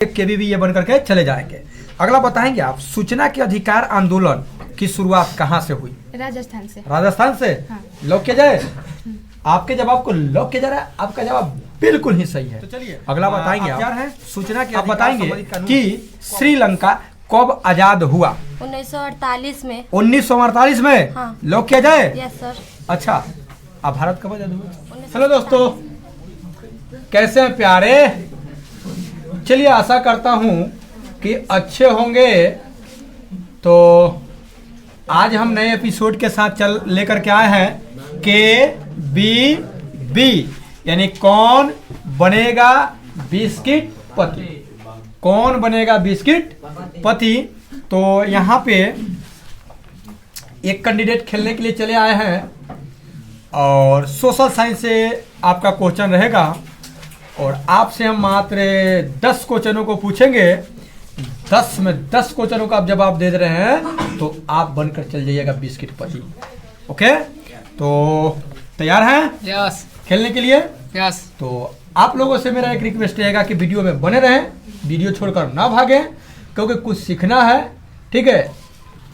केबीबी ये बन करके चले जाएंगे। अगला बताएंगे आप, सूचना के अधिकार आंदोलन की शुरुआत कहाँ से हुई? राजस्थान से। राजस्थान से। हाँ। लॉक किया जाए? आपके जवाब को लॉक किया जा रहा है। आपका जवाब बिल्कुल ही सही है। तो चलिए अगला बताएंगे आप, सूचना के आप बताएंगे कि श्रीलंका कब आजाद हुआ? 1948 में। 1948 में। हाँ। लॉक किया जाए? Yes sir. अच्छा, अब भारत कब आजाद हुआ? हेलो दोस्तों, कैसे हैं प्यारे? चलिए, आशा करता हूं कि अच्छे होंगे। तो आज हम नए एपिसोड के साथ चल लेकर के आए हैं KBB, यानी कौन बनेगा बिस्किट पति। कौन बनेगा बिस्किट पति। तो यहाँ पे एक कैंडिडेट खेलने के लिए चले आए हैं और सोशल साइंस से आपका क्वेश्चन रहेगा और आपसे हम मात्र 10 क्वेश्चनों को पूछेंगे। 10 में 10 क्वेश्चनों का आप जवाब दे रहे हैं तो आप बनकर चल जाइएगा बिस्किट पति। ओके, तो तैयार हैं? यस। खेलने के लिए? यस। तो आप लोगों से मेरा एक रिक्वेस्ट रहेगा कि वीडियो में बने रहें, वीडियो छोड़कर ना भागें, क्योंकि कुछ सीखना है। ठीक है।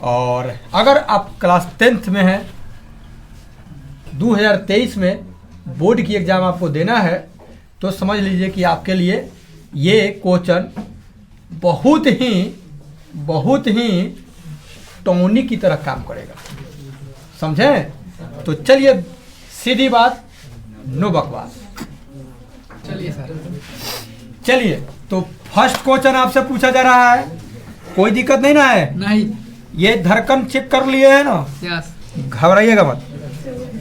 और अगर आप क्लास 10th में हैं, 2023 में बोर्ड की एग्जाम आपको देना है, तो समझ लीजिए कि आपके लिए ये क्वेश्चन बहुत ही टॉनिक की तरह काम करेगा। समझें? तो चलिए, सीधी बात, नो बकवास। चलिए सर। चलिए, तो फर्स्ट क्वेश्चन आपसे पूछा जा रहा है। कोई दिक्कत नहीं ना है? नहीं। ये धड़कन चेक कर लिए है ना? यस। घबराइएगा मत।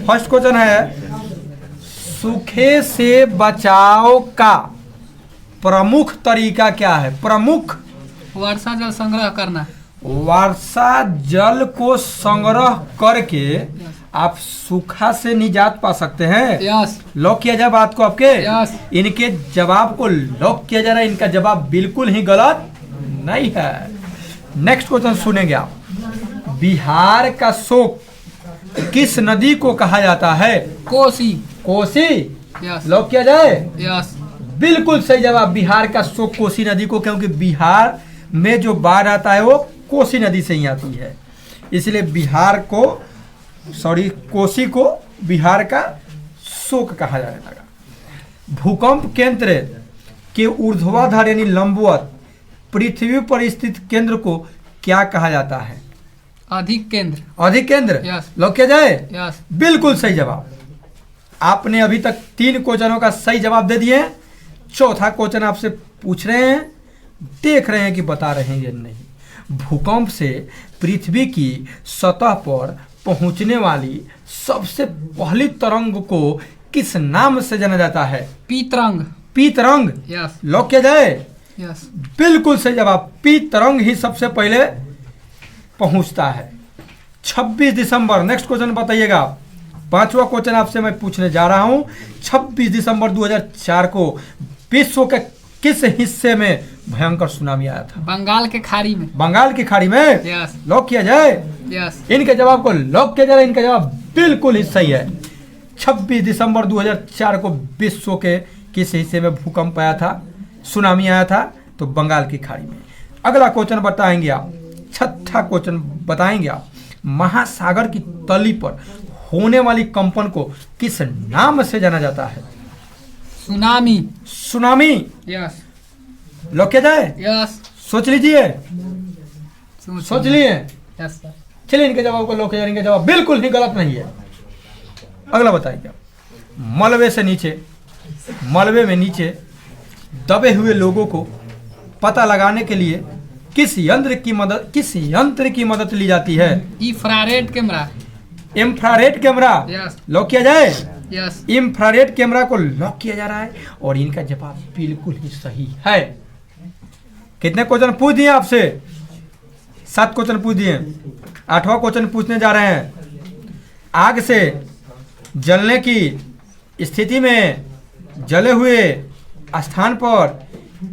फर्स्ट क्वेश्चन है, सूखे से बचाव का प्रमुख तरीका क्या है? प्रमुख। वर्षा जल संग्रह करना। वर्षा जल को संग्रह करके आप सूखा से निजात पा सकते हैं। यस। लॉक किया जाए बात को आपके? यस। इनके जवाब को लॉक किया जा रहा है। इनका जवाब बिल्कुल ही गलत नहीं है। नेक्स्ट क्वेश्चन सुनेंगे आप। बिहार का शोक किस नदी को कहा जाता है? कोसी। कोसी। यस। लॉक किया जाए? यस। बिल्कुल सही जवाब, बिहार का शोक कोसी नदी को, क्योंकि बिहार में जो बाढ़ आता है वो कोसी नदी से ही आती है। इसलिए कोसी को बिहार का शोक कहा जाने लगा। भूकंप केंद्र के ऊर्ध्वाधर यानी लंबवत पृथ्वी पर स्थित केंद्र को क्या कहा जाता है? अधिक केंद्र। अधिक केंद्र। यस। लॉक किया जाए? यस। बिल्कुल सही जवाब। आपने अभी तक 3 क्वेश्चनों का सही जवाब दे दिए। चौथा क्वेश्चन आपसे पूछ रहे हैं, देख रहे हैं कि बता रहे हैं या नहीं। भूकंप से पृथ्वी की सतह पर पहुंचने वाली सबसे पहली तरंग को किस नाम से जाना जाता है? पी तरंग। पी तरंग। यस। लॉक किया जाए? यस। बिल्कुल सही जवाब, पी तरंग ही सबसे पहले पहुंचता है। 26 दिसंबर, नेक्स्ट क्वेश्चन बताइएगा। 5वां क्वेश्चन आपसे मैं पूछने जा रहा हूं। 26 दिसंबर 2004 को विश्व के किस हिस्से में भयंकर सुनामी आया था? बंगाल के खाड़ी में। बंगाल की खाड़ी में। यस। लॉक किया जाए? यस। इनके जवाब को लॉक किया जा रहा है। इनका जवाब बिल्कुल ही सही है। 26 दिसंबर 2004 को विश्व के किस हिस्से में भूकंप आया था, सुनामी आया था? तो बंगाल की खाड़ी में। अगला क्वेश्चन बताएंगे आप। 6ठा क्वेश्चन बताएंगे आप। महासागर की तली पर होने वाली कंपन को किस नाम से जाना जाता है? सुनामी। सुनामी। यस। लॉक किया जाए? यस। सोच लीजिए। सोच लिए? Yes sir. चलिए, इनके जवाब को लॉक किया जाए। इनका जवाब बिल्कुल ही गलत नहीं है। अगला बताइए। मलबे से नीचे, मलबे में नीचे दबे हुए लोगों को पता लगाने के लिए किस यंत्र की मदद ली जाती है? Infrared camera. Infrared camera. Yes. Lock किया जाए? यस। इंफ्रारेड कैमरा को लॉक किया जा रहा है और इनका जवाब बिल्कुल ही सही है। कितने क्वेश्चन पूछ दिए आपसे? 7 क्वेश्चन पूछ दिए। 8वां क्वेश्चन पूछने जा रहे हैं। आग से जलने की स्थिति में जले हुए स्थान पर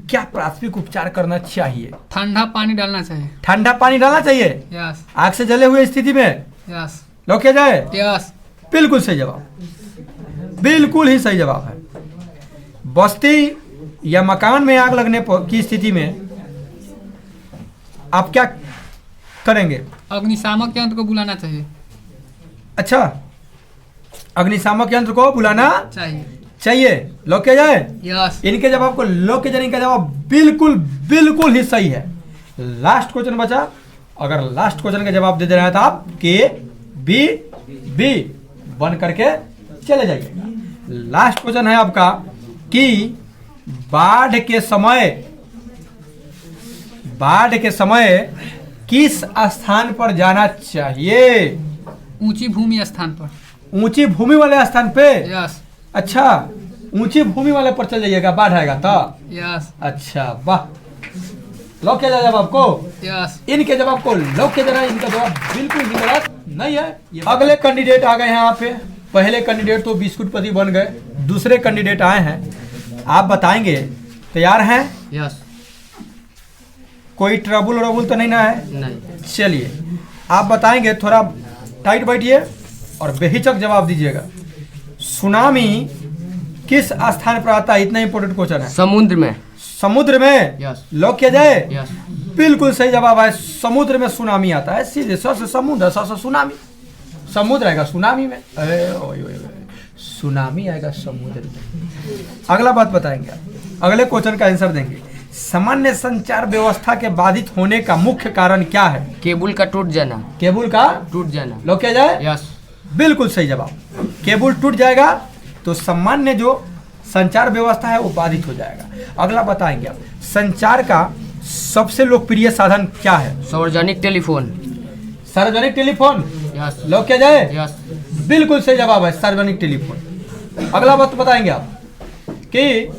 क्या प्राथमिक उपचार करना चाहिए? ठंडा पानी डालना चाहिए। ठंडा पानी डालना चाहिए? यस। आग से जले हुए स्थिति में? यस। लॉक किया जाए? यस। बिल्कुल सही जवाब, बिल्कुल ही सही जवाब है। बस्ती या मकान में आग लगने की स्थिति में आप क्या करेंगे? अग्निशामक यंत्र को बुलाना चाहिए। अच्छा, अग्निशामक यंत्र को बुलाना चाहिए। चाहिए। लॉक किया जाए? यस। इनके जवाब को लॉक किया जाए। इनका जवाब बिल्कुल बिल्कुल ही सही है। लास्ट क्वेश्चन बचा। अगर लास्ट क्वेश्चन का जवाब दे रहे हैं तो आप के बी बी बन करके चले जाइएगा। लास्ट क्वेश्चन है आपका कि बाढ़ के समय किस स्थान पर जाना चाहिए? ऊंची भूमि स्थान पर। ऊंची भूमि वाले स्थान पे? यस। अच्छा, ऊंची भूमि वाले पर चल जाइएगा, बाढ़ आएगा तो। यस। अच्छा, वाह। लॉक किया जाए जवाब को? यस। इनके जवाब को लॉक किया जा रहा है। इनका जवाब बिल्कुल ही गलत नहीं है। अगले कैंडिडेट आ गए हैं यहाँ पे। पहले कैंडिडेट तो बिस्कुटपति बन गए, दूसरे कैंडिडेट आए हैं। आप बताएंगे, तैयार हैं? यस। कोई ट्रबुल तो नहीं ना है? नहीं। चलिए, आप बताएंगे, थोड़ा टाइट बैठिए और बेहिचक जवाब दीजिएगा। सुनामी किस स्थान पर आता है? इतना इंपॉर्टेंट क्वेश्चन है। समुद्र में। समुद्र में? यस। लॉक किया जाए? यस। बिल्कुल सही जवाब है। समुद्र में सुनामी आता है। सीधे स से समुद्र, स से सुनामी। समुद्र आएगा सुनामी में। सुनामी आएगा समुद्र में। अगला बात बताएंगे आप। अगले क्वेश्चन का आंसर देंगे। सामान्य संचार व्यवस्था के बाधित होने का मुख्य कारण क्या है? केबल का टूट जाना। केबल का टूट जाना। लॉक किया जाए? यस। बिल्कुल सही जवाब। केबल टूट जाएगा तो सामान्य जो संचार व्यवस्था है वो बाधित हो जाएगा। अगला बताएंगे आप। संचार का सबसे लोकप्रिय साधन क्या है? सार्वजनिक टेलीफोन। सार्वजनिक टेलीफोन? यस। लॉक किया जाए? यस। बिल्कुल सही जवाब है, सार्वजनिक टेलीफोन। अगला बात बताएंगे आप कि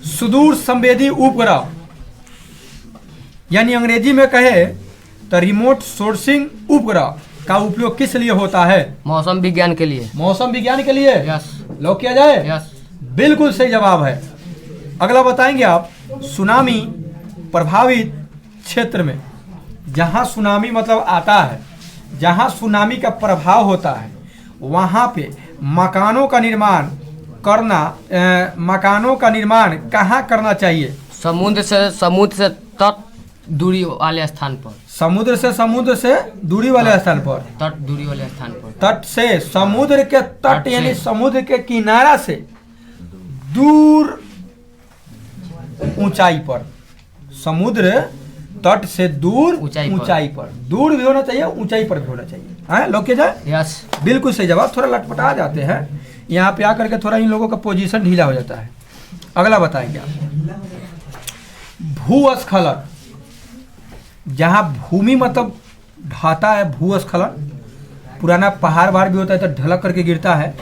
सुदूर संवेदी उपग्रह, यानी अंग्रेजी में कहे तो रिमोट सोर्सिंग उपग्रह का उपयोग किस लिए होता है? मौसम विज्ञान के लिए। मौसम विज्ञान के लिए? यस। लॉक किया जाए? यस। बिल्कुल सही जवाब है। अगला बताएंगे आप। सुनामी प्रभावित क्षेत्र में, जहां सुनामी मतलब आता है, जहां सुनामी का प्रभाव होता है, वहां पे मकानों का निर्माण कहाँ करना चाहिए? समुद्र से तट दूरी वाले स्थान पर। समुद्र से दूरी वाले स्थान पर। तट दूरी वाले स्थान पर। तट से, समुद्र के तट तट से। यानी समुद्र के किनारा से दूर ऊंचाई पर। समुद्र तट से दूर ऊंचाई पर। दूर भी होना चाहिए, ऊंचाई पर भी होना चाहिए। हाँ, लोग के जाए? यस। बिल्कुल सही जवाब। थोड़ा लटपटा जाते हैं यहाँ पे आकर के, थोड़ा इन लोगों का पोजीशन ढीला हो जाता है। अगला बताएंगे आप। भूस्खलन, जहाँ भूमि मतलब ढाता है, भूस्खलन। पुराना पहाड़ वहाड़ भी होता है तो ढलक करके गिरता है।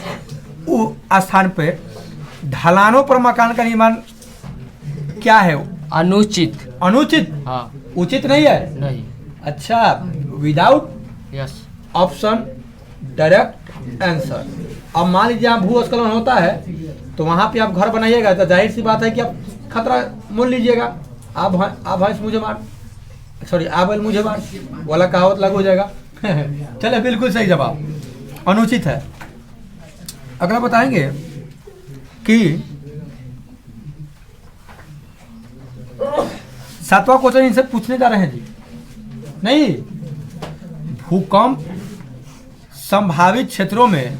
वो स्थान पे ढलानों पर मकान का निर्माण क्या है? अनुचित। अनुचित? हाँ। उचित नहीं है? नहीं। अच्छा, without yes. Option direct answer. अब मान लीजिए आप भूस्खलन होता है तो वहां पे आप घर बनाइएगा तो जाहिर सी बात है कि आप खतरा मोल लीजिएगा। आप भैंस मुझे मार, सॉरी आप बैल मुझे मार वाला कहावत लागू हो जाएगा। चले, बिल्कुल सही जवाब, अनुचित है। अगला बताएंगे कि 7वां क्वेश्चन इनसे पूछने जा रहे हैं जी। नहीं, भूकंप संभावित क्षेत्रों में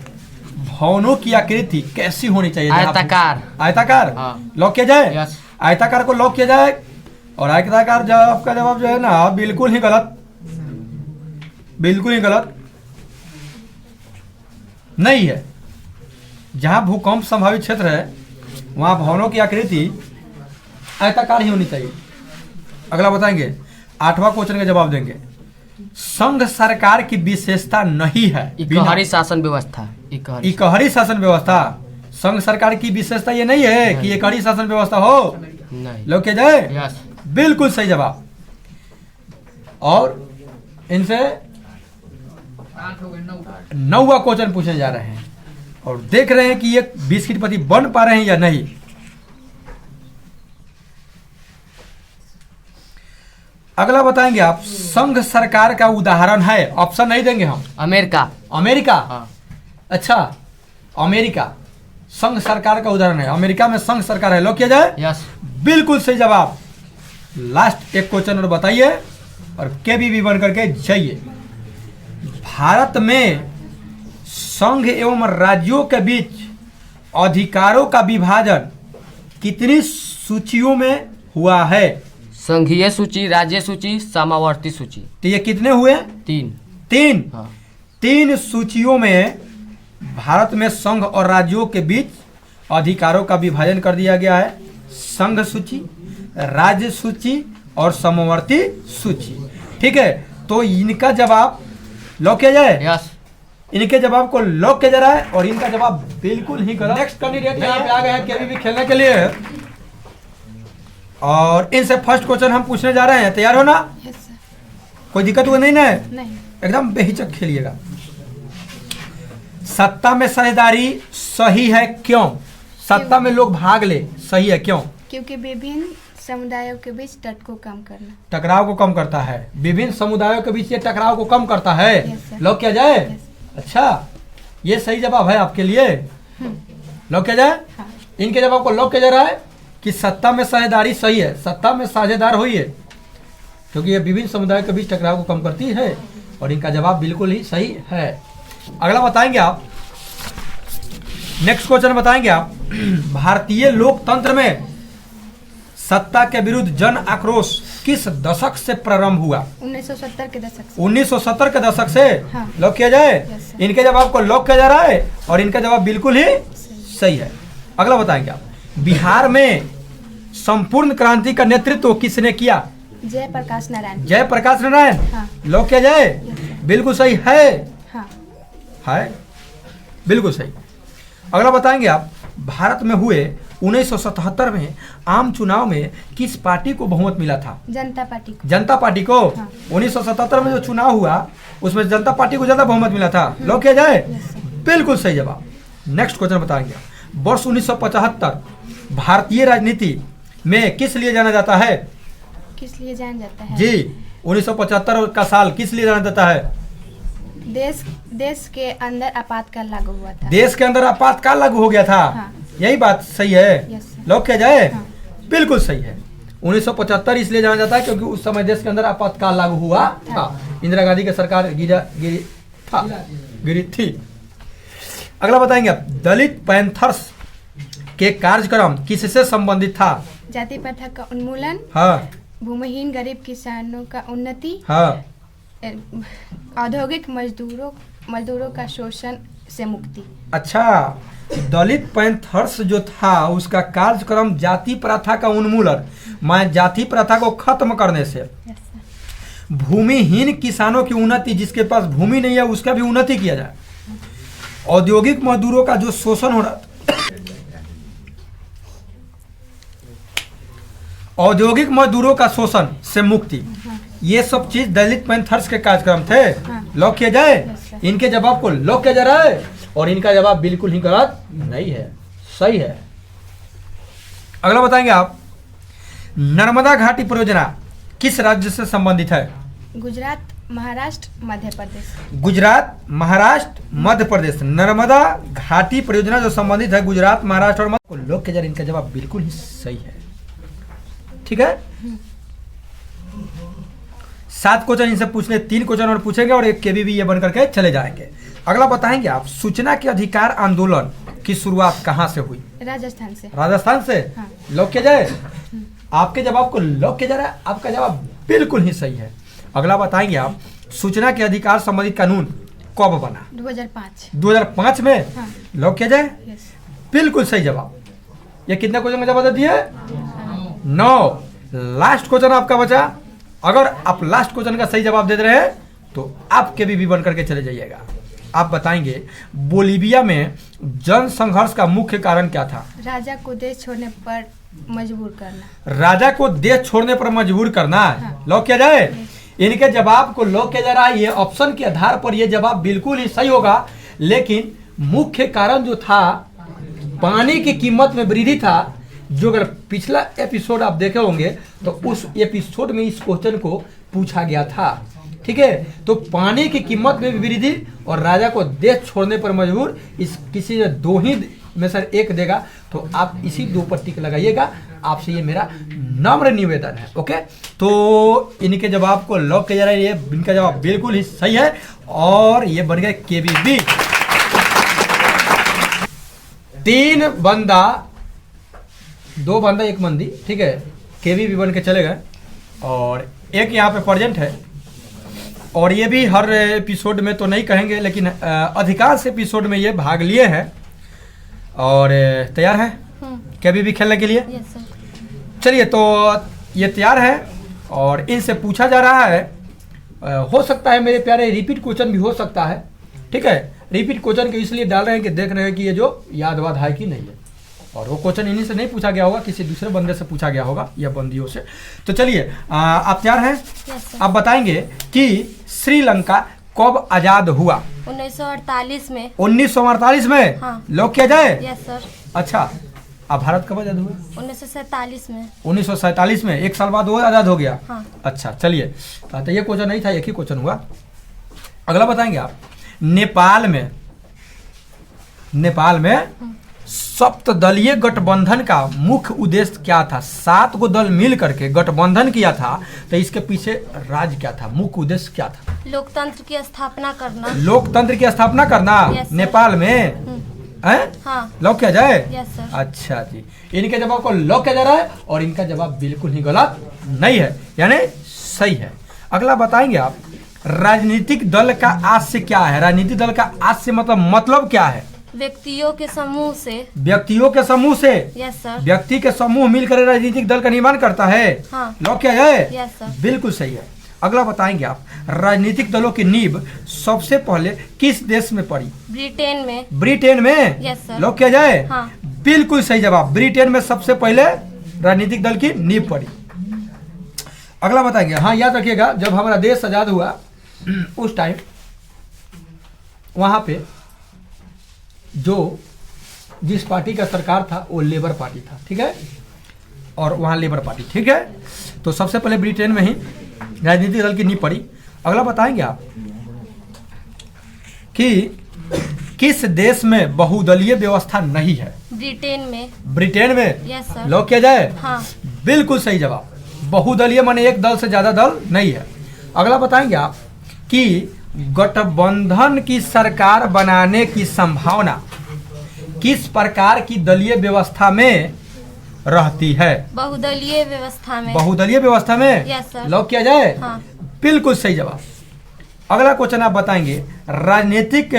भवनों की आकृति कैसी होनी चाहिए? आयताकार। आयताकार? हाँ। लॉक किया जाए? यस। आयताकार को लॉक किया जाए। और आयताकार जवाब का जवाब जो है ना, बिल्कुल ही गलत। बिल्कुल ही गलत नहीं है। जहां भूकंप संभावित क्षेत्र है वहां भवनों की आकृति आयताकार ही होनी चाहिए। अगला बताएंगे। 8वां क्वेश्चन का जवाब देंगे। संघ सरकार की विशेषता नहीं है। इकहरी शासन व्यवस्था। इकहरी शासन व्यवस्था। संघ सरकार की विशेषता ये नहीं है कि इकहरी शासन व्यवस्था हो। नहीं। लोग के जाए? यस। बिल्कुल सही जवाब। और इनसे 9वां क्वेश्चन पूछने जा रहे हैं और देख रहे हैं कि ये बिस्किटपति बन पा रहे हैं या नहीं। अगला बताएंगे आप। संघ सरकार का उदाहरण है, ऑप्शन नहीं देंगे हम। अमेरिका। अमेरिका? हाँ। अच्छा, अमेरिका संघ सरकार का उदाहरण है, अमेरिका में संघ सरकार है। लॉक किया जाए। यस। बिल्कुल सही जवाब। लास्ट एक क्वेश्चन और बताइए और केबीबी बन करके जाइए। भारत में संघ एवं राज्यों के बीच अधिकारों का विभाजन कितनी सूचियों में हुआ है? संघीय सूची, राज्य सूची, समावर्ती सूची। तो ये कितने हुए? 3। 3। हाँ। 3 सूचियों में भारत में संघ और राज्यों के बीच अधिकारों का विभाजन कर दिया गया है। संघ सूची, राज्य सूची और समवर्ती सूची। ठीक है, तो इनका जवाब लॉक किया जाए। यस। इनके जवाब को लॉक किया जा रहा है और इनका जवाब बिल्कुल ही गलत। नेक्स्ट कैंडिडेट यहाँ पे आ गए हैं केबीबी खेलने के लिए और इनसे फर्स्ट क्वेश्चन हम पूछने जा रहे हैं। तैयार हो ना? Yes sir. कोई दिक्कत हुआ नहीं ना? नहीं। एकदम बेहिचक खेलिएगा। सत्ता में साझेदारी सही है क्यों? सत्ता में लोग भाग ले, सही है क्यों? क्योंकि विभिन्न समुदायों के बीच तट को कम करना। टकराव को कम करता है। विभिन्न समुदायों के बीच ये टकराव को कम करता है। Yes, sir. लॉक किया जाए। Yes. अच्छा, ये सही जवाब है आपके लिए। लॉक किया जाए। हाँ। इनके जवाब को लॉक किया जा रहा है कि सत्ता में साझेदारी सही है। सत्ता में साझेदार हुई है क्योंकि ये विभिन्न समुदायों के बीच टकराव को कम करती है और इनका जवाब बिल्कुल ही सही है। अगला बताएंगे आप। नेक्स्ट क्वेश्चन बताएंगे आप। भारतीय लोकतंत्र में सत्ता के विरुद्ध जन आक्रोश किस दशक से प्रारंभ हुआ? 1970 के दशक से। 1970 के दशक से। हाँ। लॉक किया जाए। Yes, sir. इनके जवाब को लॉक किया जा रहा है और इनका जवाब बिल्कुल ही सही है। अगला बताएंगे आप। बिहार में संपूर्ण क्रांति का नेतृत्व किसने किया? जयप्रकाश नारायण। जयप्रकाश नारायण। हाँ। लॉक किया जाए। Yes, sir. बिल्कुल सही है। हाँ। है बिल्कुल सही। अगला बताएंगे आप। भारत में हुए 1977 में आम चुनाव में किस पार्टी को बहुमत मिला था? जनता पार्टी को। जनता पार्टी को। हाँ। 1977 में जो चुनाव हुआ उसमें जनता पार्टी को ज्यादा बहुमत मिला था। लॉक किया जाए। Yes, sir. बिल्कुल सही जवाब। नेक्स्ट क्वेश्चन बताएंगे। वर्ष 1975 भारतीय राजनीति में किस लिए जाना जाता है? किस लिए जाना जाता है? जी, 1975 का साल किस लिए जाना जाता है? देश के अंदर आपातकाल लागू हुआ था। देश के अंदर आपातकाल लागू हो गया था। हाँ। यही बात सही है। Yes, sir. लॉक किया जाए। हाँ। बिल्कुल सही है। 1975 इसलिए जाना जाता है क्योंकि उस समय देश के अंदर आपातकाल लागू हुआ था। इंदिरा गांधी की सरकार गिरी थी। अगला बताएंगे आप। दलित पैंथर्स के कार्यक्रम किससे संबंधित था? जाति प्रथा का उन्मूलन, हाँ। भूमिहीन गरीब किसानों का उन्नति, हाँ। औद्योगिक मजदूरों का शोषण से मुक्ति। अच्छा, दलित पैंथर्स जो था उसका कार्यक्रम जाति प्रथा का उन्मूलन, मैं जाति प्रथा को खत्म करने से, Yes, sir. भूमिहीन किसानों की उन्नति, जिसके पास भूमि नहीं है उसका भी उन्नति किया जाए, औद्योगिक मजदूरों का जो शोषण हो रहा, औद्योगिक मजदूरों का शोषण से मुक्ति, ये सब चीज दलित पैंथर्स के कार्यक्रम थे। हाँ। लॉक किया जाए। Yes, sir. इनके जवाब को लॉक किया जा रहा है और इनका जवाब बिल्कुल ही गलत नहीं है, सही है। अगला बताएंगे आप। नर्मदा घाटी परियोजना किस राज्य से संबंधित है? गुजरात, महाराष्ट्र, मध्य प्रदेश। गुजरात, महाराष्ट्र, मध्य प्रदेश। नर्मदा घाटी परियोजना जो संबंधित है गुजरात, महाराष्ट्र और मध्य, लॉक किया जा रहा है। इनका जवाब बिल्कुल ही सही है। ठीक है। 7 क्वेश्चन इनसे पूछने, 3 क्वेश्चन और पूछेंगे और एक केबीबी ये बन करके चले जाएंगे। अगला बताएंगे आप। सूचना के अधिकार आंदोलन की शुरुआत कहाँ से हुई? राजस्थान से। राजस्थान से। हाँ। लॉक किया जाए। आपके जवाब को लॉक किया जा रहा है। आपका जवाब बिल्कुल ही सही है। अगला बताएंगे आप। सूचना के अधिकार संबंधी कानून कब बना? 2005। 2005 में। हाँ। लॉक किया जाए। यस। बिल्कुल सही जवाब। ये कितने क्वेश्चन का जवाब दे दिए? 9। लास्ट क्वेश्चन आपका बचा। अगर आप लास्ट क्वेश्चन का सही जवाब दे रहे हैं तो आप केबीबी बन करके चले जाइएगा। आप बताएंगे बोलीविया में जन संघर्ष का मुख्य कारण क्या था? राजा को देश छोड़ने पर मजबूर करना। राजा को देश छोड़ने पर मजबूर करना। हाँ। लॉक किया जाए। इनके जवाब को लॉक किया जा रहा है। ये ऑप्शन के आधार पर ये जवाब बिल्कुल ही सही होगा, लेकिन मुख्य कारण जो था पानी की कीमत में वृद्धि था। जो अगर पिछला एपिसोड आप देखे होंगे तो उस एपिसोड में इस क्वेश्चन को पूछा गया था। ठीक है, तो पानी की कीमत में भी वृद्धि और राजा को देश छोड़ने पर मजबूर, इस किसी ने दो ही में से एक देगा तो आप इसी 2 पर टिक लगाइएगा। आपसे ये मेरा नम्र निवेदन है। ओके, तो इनके जवाब को लॉक किया जा रहा है। ये इनका जवाब बिल्कुल ही सही है और ये बन गए केबीबी। 3 बंदा 2 बंदा 1 बंदी, ठीक है, केबीबी बन के चले गए और एक यहाँ पे प्रेजेंट है। और ये भी हर एपिसोड में तो नहीं कहेंगे, लेकिन अधिकांश एपिसोड में ये भाग लिए हैं। और तैयार है केबीबी खेलने के लिए? Yes sir. चलिए, तो ये तैयार है और इनसे पूछा जा रहा है, हो सकता है मेरे प्यारे रिपीट क्वेश्चन भी हो सकता है, ठीक है। रिपीट क्वेश्चन के इसलिए डाल रहे हैं कि देख रहे हैं कि ये जो याद वाद है कि नहीं है। और वो क्वेश्चन इन्हीं से नहीं पूछा गया होगा, किसी दूसरे बंदे से पूछा गया होगा या बंदियों से। तो चलिए, आप तैयार हैं? Yes sir. आप बताएंगे कि श्रीलंका कब आजाद हुआ? 1948 में। 1948 में? हाँ। लॉक किया जाए? Yes sir. अच्छा, अब भारत कब आजाद हुआ? 1947 में। 1947 में, 1 साल बाद वो आजाद हो गया। हाँ। अच्छा, चलिए, तो ये क्वेश्चन नहीं था, एक ही क्वेश्चन हुआ। अगला बताएंगे आप, नेपाल में सप्तदलीय गठबंधन का मुख्य उद्देश्य क्या था? 7 गो दल मिल करके गठबंधन किया था, तो इसके पीछे राज क्या था, मुख्य उद्देश्य क्या था? लोकतंत्र की स्थापना करना। लोकतंत्र की स्थापना करना। Yes, sir. नेपाल में है? हाँ। लॉक किया जाए? Yes sir. अच्छा जी, इनके जवाब को लॉक किया जा रहा है और इनका जवाब बिल्कुल ही गलत नहीं है, यानी सही है। अगला बताएंगे आप, राजनीतिक दल का आशय क्या है? राजनीतिक दल का आशय मतलब क्या है? व्यक्तियों के समूह से। व्यक्तियों के समूह से? Yes sir. व्यक्ति के समूह मिलकर राजनीतिक दल का निर्माण करता है। हाँ। लॉक किया जाए? Yes sir. बिल्कुल सही है। अगला बताएंगे आप, राजनीतिक दलों की नींव सबसे पहले किस देश में पड़ी? ब्रिटेन में। ब्रिटेन में? Yes sir. लॉक किया जाए? हाँ। बिल्कुल सही जवाब, ब्रिटेन में सबसे पहले राजनीतिक दल की नींव पड़ी। अगला बताएंगे, हाँ याद रखिएगा, जब हमारा देश आजाद हुआ उस टाइम वहां पे जिस पार्टी का सरकार था वो लेबर पार्टी था, ठीक है, और वहां लेबर पार्टी, ठीक है। तो सबसे पहले ब्रिटेन में ही राजनीतिक दल की नींव पड़ी। अगला बताएंगे आप कि किस देश में बहुदलीय व्यवस्था नहीं है? ब्रिटेन में। ब्रिटेन में? Yes sir. लॉक किया जाए? हाँ। बिल्कुल सही जवाब, बहुदलीय माने एक दल से ज्यादा दल नहीं है। अगला बताएंगे आप कि गठबंधन की सरकार बनाने की संभावना किस प्रकार की दलीय व्यवस्था में रहती है? बहुदलीय व्यवस्था में। बहुदलीय व्यवस्था में? Yes sir. लॉक किया जाए? हाँ। बिल्कुल सही जवाब। अगला क्वेश्चन आप बताएंगे, राजनीतिक,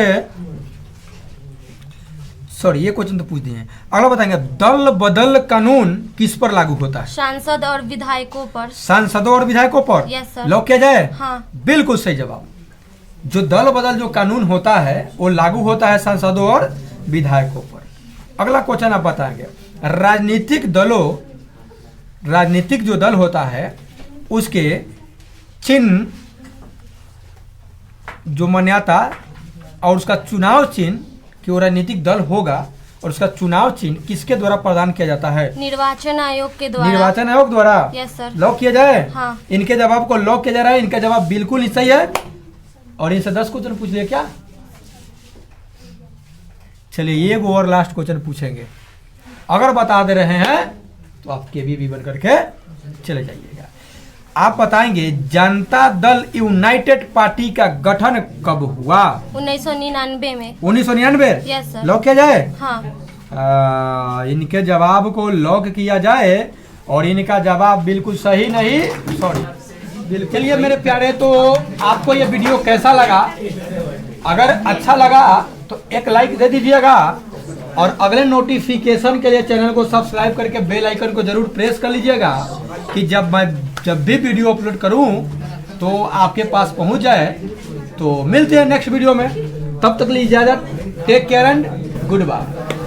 सॉरी ये क्वेश्चन तो पूछ दिए हैं। अगला बताएंगे, दल बदल कानून किस पर लागू होता है? सांसद और विधायकों पर। सांसदों और विधायकों पर? Yes sir. लॉक किया जाए? हाँ। बिल्कुल सही जवाब। जो दल बदल जो कानून होता है वो लागू होता है सांसदों और विधायकों पर। अगला क्वेश्चन आप बताएंगे, राजनीतिक जो दल होता है उसके चिन्ह जो मान्यता और उसका चुनाव चिन्ह कि वो राजनीतिक दल होगा और उसका चुनाव चिन्ह किसके द्वारा प्रदान किया जाता है? निर्वाचन आयोग के द्वारा। निर्वाचन आयोग द्वारा? Yes sir. लॉक किया जाए? हाँ। इनके जवाब को लॉक किया जा रहा है, इनका जवाब बिल्कुल ही सही है। और इनसे 10 क्वेश्चन पूछ लिए क्या? चलिए एक और लास्ट क्वेश्चन पूछेंगे, अगर बता दे रहे हैं तो आप केबीबी बन करके चले जाइएगा। आप बताएंगे जनता दल यूनाइटेड पार्टी का गठन कब हुआ? 1999 में। 1999? Yes sir. लॉक किया जाए? हाँ। इनके जवाब को लॉक किया जाए और इनका जवाब बिल्कुल सही नहीं, सॉरी। चलिए मेरे प्यारे, तो आपको ये वीडियो कैसा लगा? अगर अच्छा लगा तो एक लाइक दे दीजिएगा और अगले नोटिफिकेशन के लिए चैनल को सब्सक्राइब करके बेल आइकन को जरूर प्रेस कर लीजिएगा कि जब भी वीडियो अपलोड करूं तो आपके पास पहुंच जाए। तो मिलते हैं नेक्स्ट वीडियो में, तब तक के लिए इजाजत, take care and good bye.